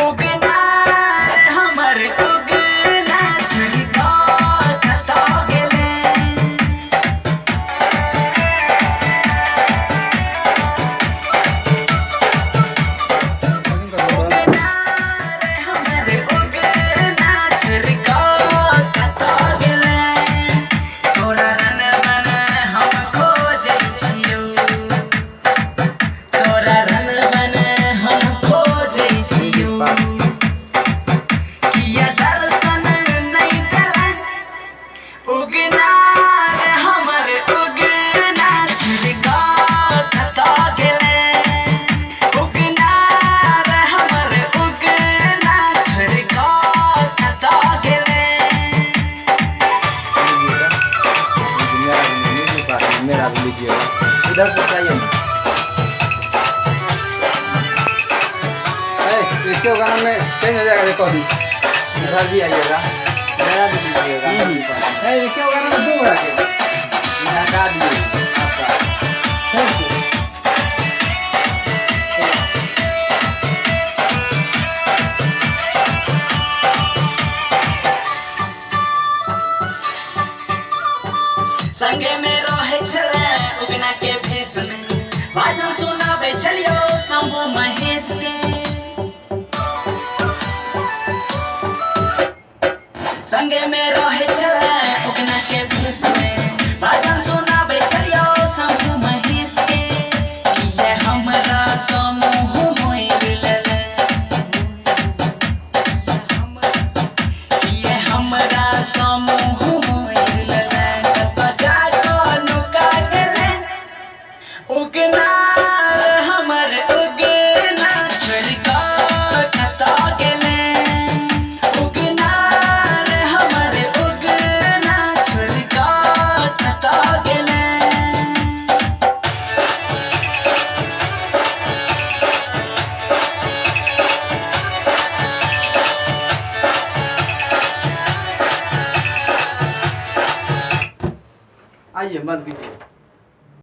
उगना हमर उगना छुड़िका कता गेले उगना हमर उगना छुड़िका कता गेले तोरा रन बन हम खोजै छियौ तोरा रन बन हम खोजै छियौ किया दर्शन नहीं देलन उगना हमर उगना छुड़िका कता गेले उगना हमर उगना छुड़िका कता गेले मेरा भी लीजिएगा इधर से चाहिए इसके गाना में चेंज हो जाएगा रिकॉर्डिंग इधर भी आइएगा मेरा भी लीजिएगा इसके गाना में 2 रखे हटा दिए आपका थैंक यू संगे में रहे छले उगना के भेष में भजन सुनाबे छलियो शंभु महेश के संगे में रहे छले उगना के भेष में भजन सुनाबे छलियो शंभु महेश के ये हमरा समूह मोइल लेले ये हमरा समूह मोइल लेले कत जाको नुका गेले उगना हमर उगना छुड़िका कता गेले उगना हमर उगना छुड़िका कता गेले आइए मत दीजिए